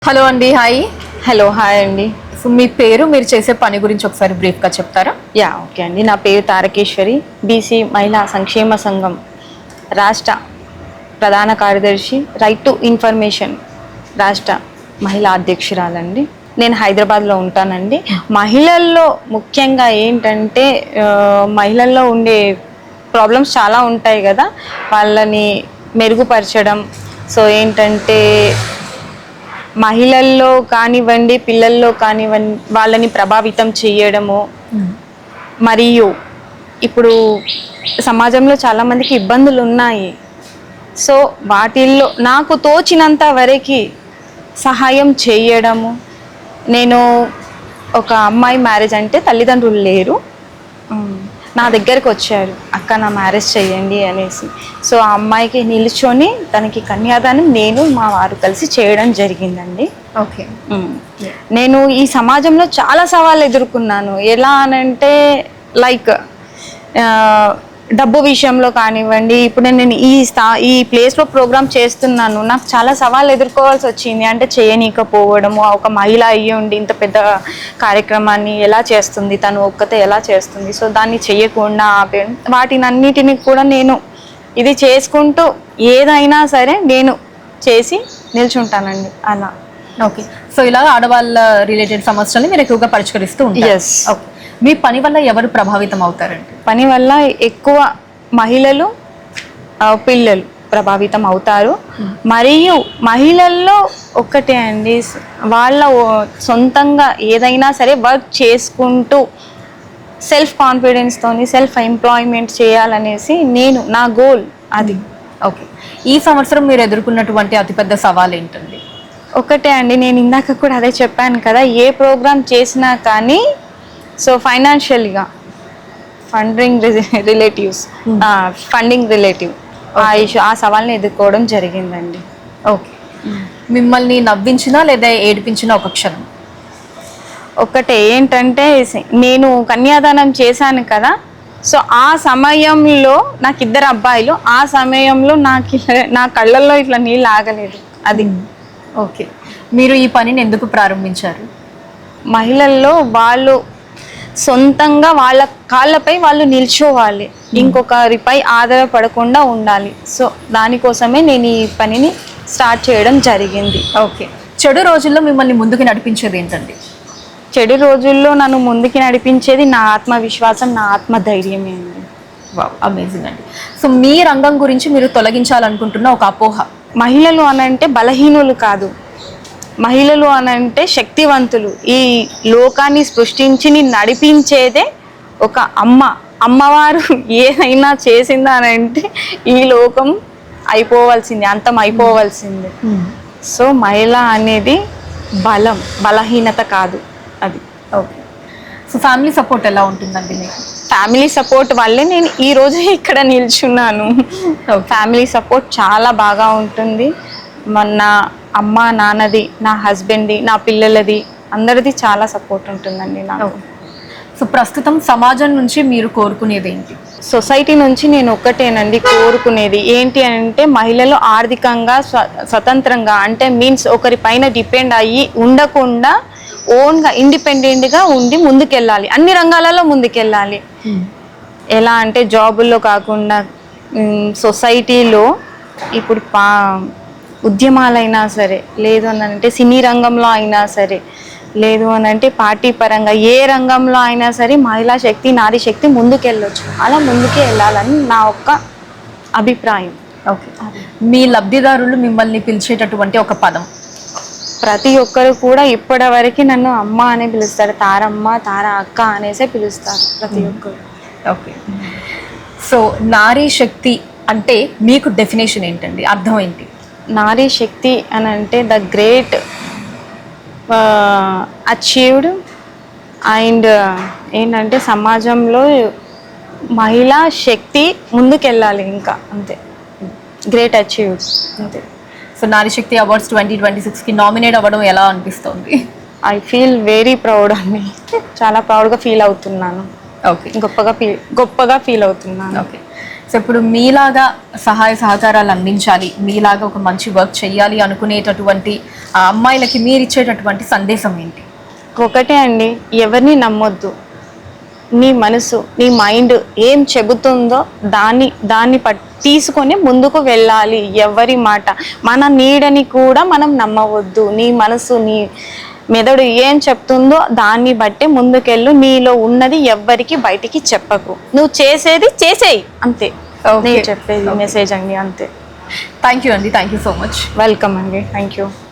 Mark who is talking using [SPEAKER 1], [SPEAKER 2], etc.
[SPEAKER 1] Hello అండి, hi.
[SPEAKER 2] Hello hi అండి.
[SPEAKER 1] So మీ పేరు, మీరు చేసే పని గురించి ఒకసారి బ్రీఫ్గా చెప్తారా?
[SPEAKER 2] ఓకే అండి. నా పేరు తారకేశ్వరి, బీసీ మహిళా సంక్షేమ సంఘం రాష్ట్ర ప్రధాన కార్యదర్శి, రైట్ టు ఇన్ఫర్మేషన్ రాష్ట్ర మహిళా అధ్యక్షురాలండి. నేను హైదరాబాద్లో ఉంటానండి. మహిళల్లో ముఖ్యంగా ఏంటంటే మహిళల్లో ఉండే ప్రాబ్లమ్స్ చాలా ఉంటాయి కదా, వాళ్ళని మెరుగుపరచడం. సో ఏంటంటే మహిళల్లో కానివ్వండి, పిల్లల్లో కానివ్వండి, వాళ్ళని ప్రభావితం చేయడము. మరియు ఇప్పుడు సమాజంలో చాలామందికి ఇబ్బందులు ఉన్నాయి. సో వాటిల్లో నాకు తోచినంత వరకు సహాయం చేయడము. నేను ఒక అమ్మాయి మ్యారేజ్ అంటే తల్లిదండ్రులు లేరు, నా దగ్గరకు వచ్చారు, అక్క నా మ్యారేజ్ చేయండి అనేసి. సో ఆ అమ్మాయికి నిల్చొని తనకి కన్యాదానం నేను మా వారు కలిసి చేయడం జరిగిందండి.
[SPEAKER 1] ఓకే.
[SPEAKER 2] నేను ఈ సమాజంలో చాలా సవాళ్ళు ఎదుర్కొన్నాను. ఎలా అనంటే లైక్ డబ్బు విషయంలో కానివ్వండి. ఇప్పుడు నేను ఈ ప్లేస్లో ప్రోగ్రామ్ చేస్తున్నాను, నాకు చాలా సవాళ్ళు ఎదుర్కోవాల్సి వచ్చింది. అంటే చేయనీకపోవడము, ఒక మహిళ అయ్యి ఉండి ఇంత పెద్ద కార్యక్రమాన్ని ఎలా చేస్తుంది, తను ఒక్కతే ఎలా చేస్తుంది. సో దాన్ని చెయ్యకుండా ఆపేయడం, వాటినన్నిటిని కూడా నేను ఇది చేసుకుంటూ ఏదైనా సరే నేను చేసి నిల్చుంటానండి అలా.
[SPEAKER 1] ఓకే. సో ఇలా ఆడవాళ్ళ రిలేటెడ్ సమస్యల్ని మీరు ఎక్కువగా పరిష్కరిస్తూ ఉంటారు.
[SPEAKER 2] ఎస్.
[SPEAKER 1] ఓకే. మీ పని వల్ల ఎవరు ప్రభావితం అవుతారండి?
[SPEAKER 2] పని వల్ల ఎక్కువ మహిళలు, పిల్లలు ప్రభావితం అవుతారు. మరియు మహిళల్లో ఒక్కటే అండి, వాళ్ళ సొంతంగా ఏదైనా సరే వర్క్ చేసుకుంటూ సెల్ఫ్ కాన్ఫిడెన్స్తోని సెల్ఫ్ ఎంప్లాయ్మెంట్ చేయాలనేసి నా గోల్ అది.
[SPEAKER 1] ఓకే. ఈ సంవత్సరం మీరు ఎదుర్కొన్నటువంటి అతిపెద్ద సవాల్ ఏంటండి?
[SPEAKER 2] ఒకటే అండి, నేను ఇందాక కూడా అదే చెప్పాను కదా, ఏ ప్రోగ్రామ్ చేసినా కానీ సో ఫైనాన్షియల్గా ఫండింగ్ రిలేటివ్ ఆ సవాల్ని ఎదుర్కోవడం జరిగిందండి.
[SPEAKER 1] ఓకే. మిమ్మల్ని నవ్వించినా లేదా ఏడిపించినా ఒక క్షణం?
[SPEAKER 2] ఒకటే ఏంటంటే, నేను కన్యాదానం చేశాను కదా, సో ఆ సమయంలో నాకు 2 అబ్బాయిలు, ఆ సమయంలో నా కళ్ళల్లో ఇట్లా నీళ్ళు ఆగలేదు. అది.
[SPEAKER 1] ఓకే. మీరు ఈ పనిని ఎందుకు ప్రారంభించారు?
[SPEAKER 2] మహిళల్లో వాళ్ళు సొంతంగా వాళ్ళ కాళ్ళపై వాళ్ళు నిల్చోవాలి, ఇంకొకరిపై ఆధారపడకుండా ఉండాలి. సో దానికోసమే నేను ఈ పనిని స్టార్ట్ చేయడం జరిగింది.
[SPEAKER 1] ఓకే. చెడు రోజుల్లో మిమ్మల్ని ముందుకు నడిపించేది ఏంటండి?
[SPEAKER 2] చెడు రోజుల్లో నన్ను ముందుకు నడిపించేది నా ఆత్మవిశ్వాసం, నా ఆత్మధైర్యమే అండి.
[SPEAKER 1] వావ్, అమేజింగ్ అండి. సో మీ రంగం గురించి మీరు తొలగించాలనుకుంటున్న ఒక అపోహ.
[SPEAKER 2] మహిళలు అనంటే బలహీనులు కాదు, మహిళలు అనంటే శక్తివంతులు. ఈ లోకాన్ని సృష్టించి నడిపించేదే ఒక అమ్మవారు. ఏదైనా చేసిందా అనంటే ఈ లోకం అయిపోవాల్సిందే, అంతం అయిపోవాల్సిందే. సో మహిళ అనేది బలహీనత కాదు, అది.
[SPEAKER 1] ఓకే. సో ఫ్యామిలీ సపోర్ట్ ఎలా ఉంటుందండి మీకు?
[SPEAKER 2] ఫ్యామిలీ సపోర్ట్ వల్లే నేను ఈరోజు ఇక్కడ నిల్చున్నాను. ఫ్యామిలీ సపోర్ట్ చాలా బాగా ఉంటుంది. నా అమ్మ నాన్నది, నా హస్బెండ్ది, నా పిల్లలది, అందరిది చాలా సపోర్ట్ ఉంటుందండి నాకు.
[SPEAKER 1] సో ప్రస్తుతం సమాజం నుంచి మీరు కోరుకునేది ఏంటి?
[SPEAKER 2] సొసైటీ నుంచి నేను ఒక్కటేనండి కోరుకునేది ఏంటి అంటే, మహిళలు ఆర్థికంగా స్వతంత్రంగా, అంటే మీన్స్ ఒకరిపైన డిపెండ్ అయ్యి ఉండకుండా ఓన్గా ఇండిపెండెంట్గా ఉండి ముందుకెళ్ళాలి, అన్ని రంగాలలో ముందుకెళ్ళాలి. ఎలా అంటే జాబుల్లో కాకుండా సొసైటీలో ఇప్పుడు ఉద్యమాలైనా సరే, లేదు అని అంటే సినీ రంగంలో అయినా సరే, లేదు అని అంటే పార్టీ పరంగా ఏ రంగంలో అయినా సరే మహిళా శక్తి, నారీ శక్తి ముందుకెళ్ళొచ్చు. అలా ముందుకే వెళ్ళాలని నా ఒక్క అభిప్రాయం.
[SPEAKER 1] ఓకే. మీ లబ్ధిదారులు మిమ్మల్ని పిలిచేటటువంటి ఒక పదం?
[SPEAKER 2] ప్రతి ఒక్కరు కూడా ఇప్పటి వరకు నన్ను అమ్మ అనే పిలుస్తారు, తారమ్మ, తార అక్క అనేసే పిలుస్తారు ప్రతి ఒక్కరు.
[SPEAKER 1] ఓకే. సో నారీ శక్తి అంటే మీకు డెఫినేషన్ ఏంటండి, అర్థం ఏంటి?
[SPEAKER 2] నారీ శక్తి అని అంటే ద గ్రేట్ అచీవ్డ్ అండ్ ఏంటంటే సమాజంలో మహిళా శక్తి ముందుకెళ్ళాలి, ఇంకా అంతే. గ్రేట్ అచీవ్డ్ అంతే.
[SPEAKER 1] సో నారీ శక్తి అవార్డ్స్ 2026కి నామినేట్ అవ్వడం ఎలా అనిపిస్తుంది?
[SPEAKER 2] ఐ ఫీల్ వెరీ ప్రౌడ్ అండి, చాలా ప్రౌడ్గా ఫీల్ అవుతున్నాను.
[SPEAKER 1] ఓకే.
[SPEAKER 2] గొప్పగా ఫీల్ అవుతున్నాను.
[SPEAKER 1] ఓకే. సో ఇప్పుడు మీలాగా సహాయ సహకారాలు అందించాలి, మీలాగా ఒక మంచి వర్క్ చేయాలి అనుకునేటటువంటి ఆ అమ్మాయిలకి మీరు ఇచ్చేటటువంటి సందేశం ఏంటి?
[SPEAKER 2] ఒకటే అండి, ఎవరిని నమ్మొద్దు. నీ మనసు, నీ మైండ్ ఏం చెబుతుందో దాన్ని తీసుకొని ముందుకు వెళ్ళాలి. ఎవరి మాట, మన నీడని కూడా మనం నమ్మవద్దు. నీ మనసు, నీ మెదడు ఏం చెప్తుందో దాన్ని బట్టే ముందుకెళ్ళు. నీలో ఉన్నది ఎవ్వరికి బయటికి చెప్పకు. నువ్వు చేసేది చేసేయి, అంతే. నేను చెప్పేది మెసేజ్ అండి, అంతే.
[SPEAKER 1] థ్యాంక్ యూ అండి, thank you so much.
[SPEAKER 2] Welcome అండి, థ్యాంక్ యూ.